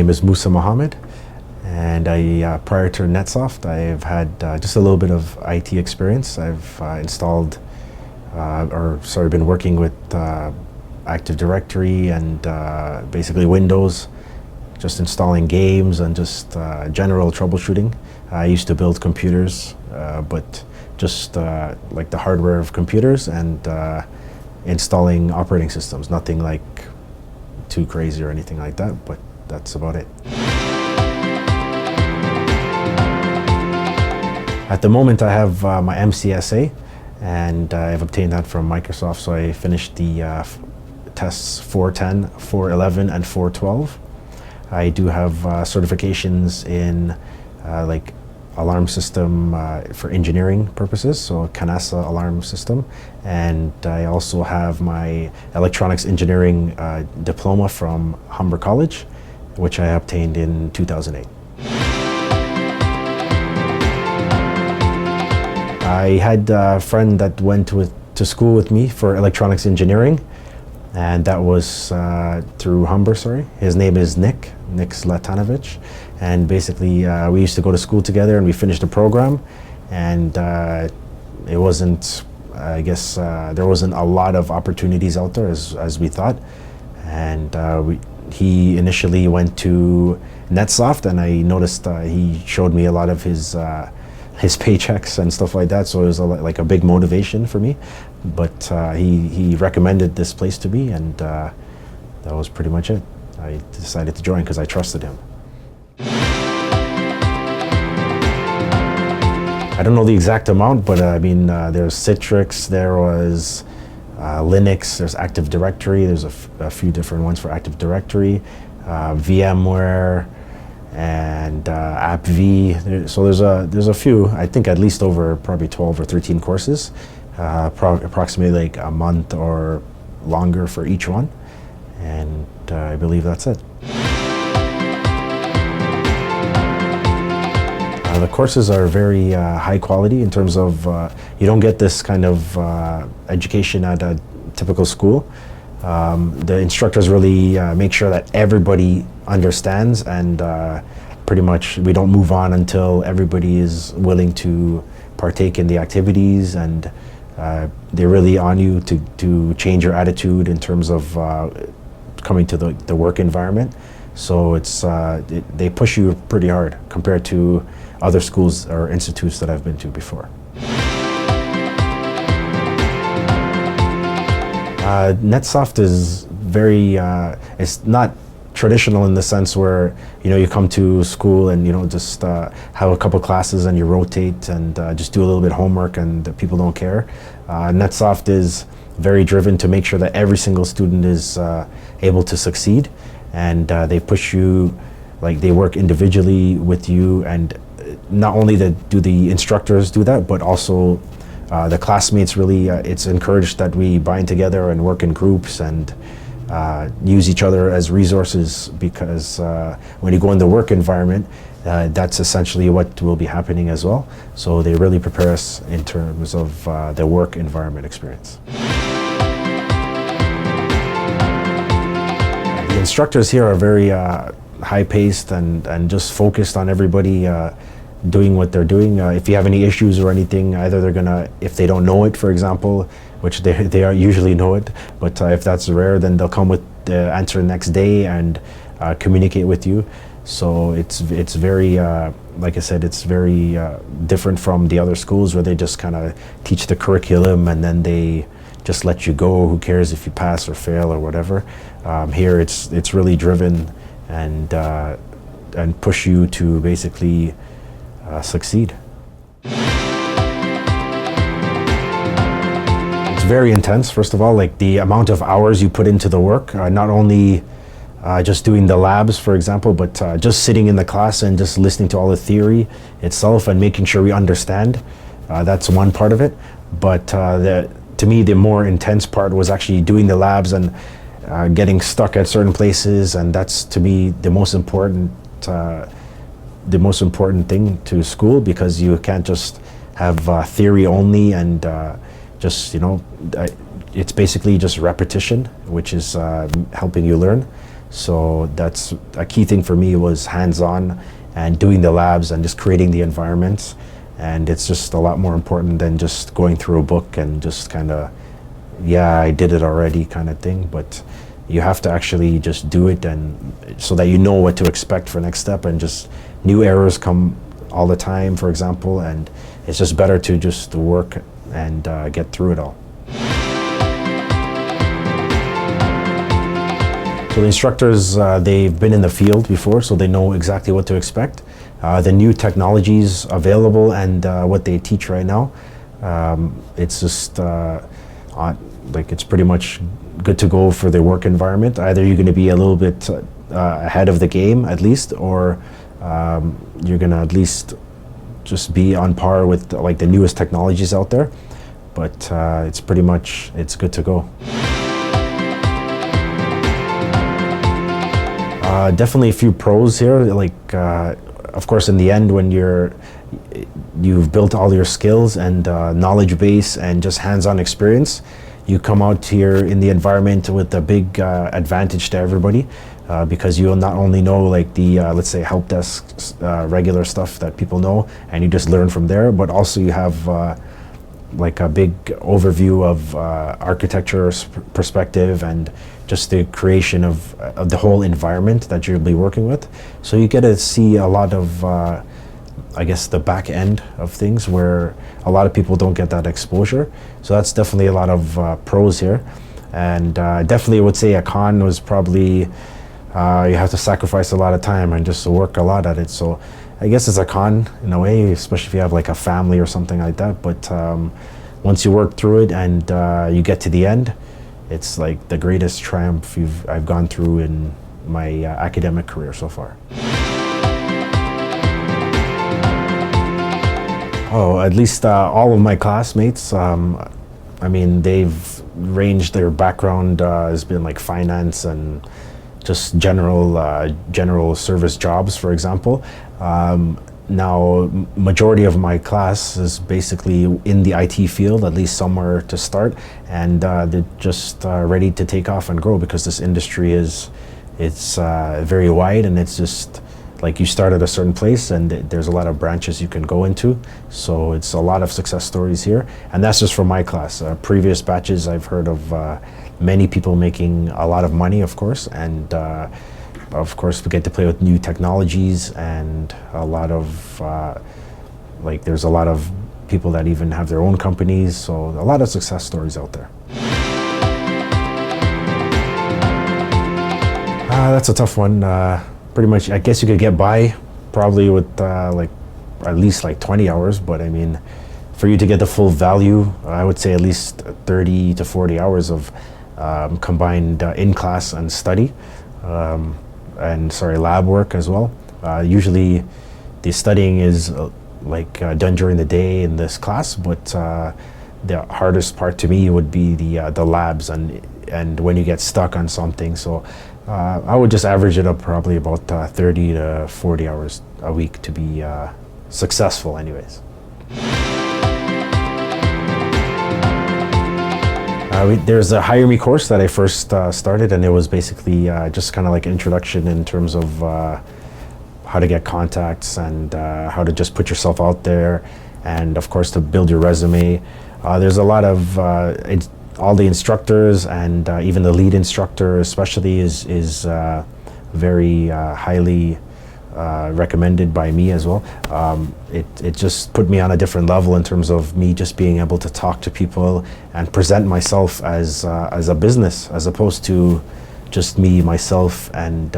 name is Musa Mohamad, and prior to NetSoft, I've had just a little bit of IT experience. I've been working with Active Directory and basically Windows, just installing games and just general troubleshooting. I used to build computers, but just like the hardware of computers and installing operating systems. Nothing like too crazy or anything like that, but that's about it. At the moment, I have my MCSA, and I've obtained that from Microsoft, so I finished the tests 410, 411, and 412. I do have certifications in like alarm system for engineering purposes, so CANASA alarm system, and I also have my electronics engineering diploma from Humber College, which I obtained in 2008. I had a friend that went to school with me for electronics engineering, and that was through Humber, His name is Nick Zlatanovich, and basically we used to go to school together and we finished the program, and it wasn't, I guess, there wasn't a lot of opportunities out there as we thought, and he initially went to NetSoft, and I noticed he showed me a lot of his paychecks and stuff like that, so it was like a big motivation for me. But he recommended this place to me, and that was pretty much it. I decided to join because I trusted him. I don't know the exact amount, but I mean, there's Citrix, there was Linux, there's Active Directory, there's a few different ones for Active Directory, VMware, and AppV. So there's a few, I think at least over probably 12 or 13 courses, approximately like a month or longer for each one, and I believe that's it. The courses are very high quality in terms of you don't get this kind of education at a typical school. The instructors really make sure that everybody understands, and pretty much we don't move on until everybody is willing to partake in the activities, and they're really on you to change your attitude in terms of coming to the work environment. So it's they push you pretty hard compared to other schools or institutes that I've been to before. NetSoft is very, it's not traditional in the sense where, you know, you come to school and, you know, just have a couple classes and you rotate and just do a little bit of homework and people don't care. NetSoft is very driven to make sure that every single student is able to succeed, and they push you, like they work individually with you, and not only do the instructors do that, but also the classmates really, it's encouraged that we bind together and work in groups and use each other as resources, because when you go in the work environment, that's essentially what will be happening as well. So they really prepare us in terms of the work environment experience. The instructors here are very high-paced and just focused on everybody doing what they're doing. If you have any issues or anything, either they're gonna, if they don't know it, for example, which they are usually know it, but if that's rare, then they'll come with the answer the next day and communicate with you. So it's very, like I said, it's very different from the other schools where they just kind of teach the curriculum and then they just let you go. Who cares if you pass or fail or whatever? Here it's really driven and push you to basically succeed. It's very intense, first of all, like the amount of hours you put into the work, not only just doing the labs, for example, but just sitting in the class and just listening to all the theory itself and making sure we understand. That's one part of it. But to me, the more intense part was actually doing the labs and getting stuck at certain places, and that's, to me, the most important thing to school, because you can't just have theory only and it's basically just repetition, which is helping you learn. So that's a key thing for me, was hands-on and doing the labs and just creating the environments. And it's just a lot more important than just going through a book and just kind of, yeah, I did it already kind of thing. But you have to actually just do it, and so that you know what to expect for next step. And just new errors come all the time, for example, and it's just better to just work and get through it all. So the instructors, they've been in the field before, so they know exactly what to expect. The new technologies available and what they teach right now, it's just like it's pretty much good to go for their work environment. Either you're going to be a little bit ahead of the game at least, or you're going to at least just be on par with like the newest technologies out there. But it's pretty much, it's good to go. Definitely a few pros here. Like, of course, in the end, when you've built all your skills and knowledge base and just hands-on experience, you come out here in the environment with a big advantage to everybody, because you'll not only know like the let's say help desk regular stuff that people know, and you just learn from there, but also you have like a big overview of architecture perspective and just the creation of the whole environment that you'll be working with. So you get to see a lot of I guess the back end of things, where a lot of people don't get that exposure. So that's definitely a lot of pros here. And definitely would say a con was probably you have to sacrifice a lot of time and just work a lot at it. So I guess it's a con in a way, especially if you have like a family or something like that. But once you work through it and you get to the end, it's like the greatest triumph I've gone through in my academic career so far. Oh, at least all of my classmates, I mean, they've ranged, their background has been like finance and just general service jobs, for example. Now, majority of my class is basically in the IT field, at least somewhere to start, and they're just ready to take off and grow, because this industry it's very wide, and it's just like you start at a certain place and there's a lot of branches you can go into. So it's a lot of success stories here, and that's just from my class. Previous batches, I've heard of many people making a lot of money, of course, and of course we get to play with new technologies, and a lot of like there's a lot of people that even have their own companies, so a lot of success stories out there. That's a tough one. Pretty much, I guess you could get by probably with like at least like 20 hours, but I mean, for you to get the full value, I would say at least 30 to 40 hours of combined in-class and study, lab work as well. Usually the studying is done during the day in this class, but the hardest part to me would be the labs and when you get stuck on something. So I would just average it up probably about 30 to 40 hours a week to be successful anyways. There's a Hire Me course that I first started, and it was basically just kind of like an introduction in terms of how to get contacts and how to just put yourself out there, and of course to build your resume. There's a lot of all the instructors and even the lead instructor especially is very highly recommended by me as well. It just put me on a different level in terms of me just being able to talk to people and present myself as a business, as opposed to just me, myself, and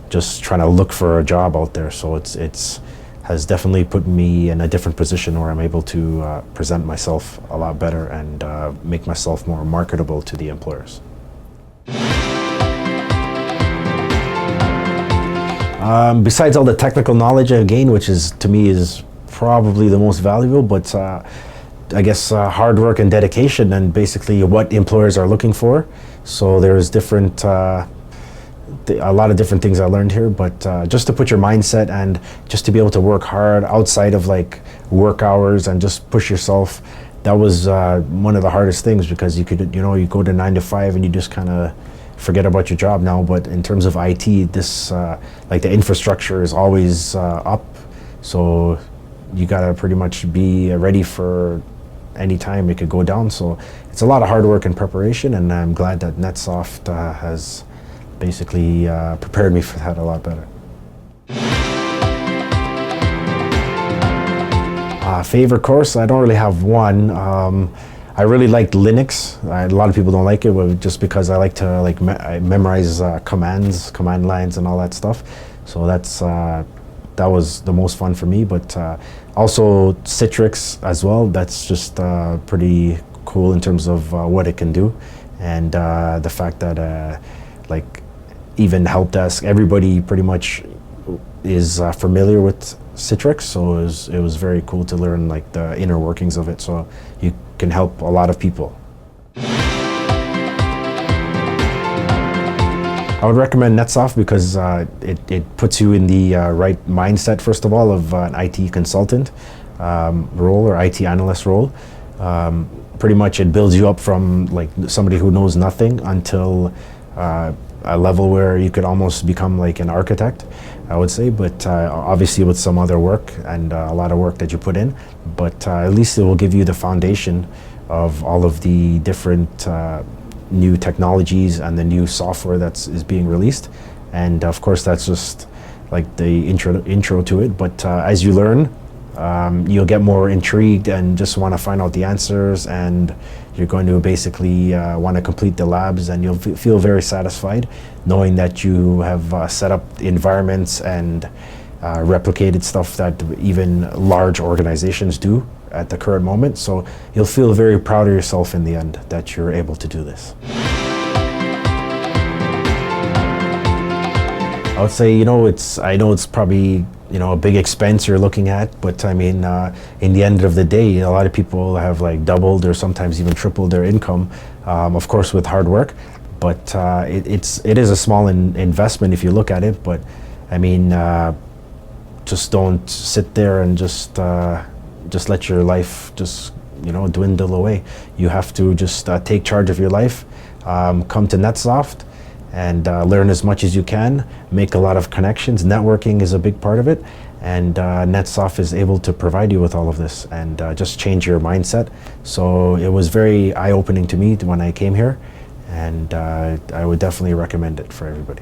just trying to look for a job out there. So it's has definitely put me in a different position where I'm able to present myself a lot better and make myself more marketable to the employers. Besides all the technical knowledge I've gained, which is to me is probably the most valuable, but I guess hard work and dedication, and basically what employers are looking for. So there's different a lot of different things I learned here, but just to put your mindset and just to be able to work hard outside of like work hours and just push yourself, that was one of the hardest things, because you could, you go to 9 to 5 and you just kind of forget about your job now. But in terms of IT, this like the infrastructure is always up, so you gotta pretty much be ready for any time it could go down. So it's a lot of hard work and preparation, and I'm glad that NetSoft has basically prepared me for that a lot better. Favorite course? I don't really have one. I really liked Linux. A lot of people don't like it, but just because I like to I memorize commands, command lines, and all that stuff. So that was the most fun for me. But also Citrix as well. That's just pretty cool in terms of what it can do, and the fact that like even help desk, everybody pretty much is familiar with Citrix, so it was very cool to learn like the inner workings of it, so you can help a lot of people. I would recommend NetSoft because it puts you in the right mindset, first of all, of an IT consultant role or IT analyst role. Pretty much it builds you up from like somebody who knows nothing until a level where you could almost become like an architect, I would say, but obviously with some other work and a lot of work that you put in, but at least it will give you the foundation of all of the different new technologies and the new software is being released. And of course that's just like the intro to it, but as you learn, you'll get more intrigued and just want to find out the answers, and you're going to basically want to complete the labs, and you'll feel very satisfied knowing that you have set up environments and replicated stuff that even large organizations do at the current moment. So you'll feel very proud of yourself in the end that you're able to do this. I would say, I know it's probably, a big expense you're looking at, but I mean, in the end of the day, a lot of people have like doubled or sometimes even tripled their income, of course with hard work, but it is a small investment if you look at it, but I mean, just don't sit there and just let your life just, dwindle away. You have to just take charge of your life, come to NetSoft, and learn as much as you can, make a lot of connections. Networking is a big part of it, and NetSoft is able to provide you with all of this and just change your mindset. So it was very eye-opening to me when I came here, and I would definitely recommend it for everybody.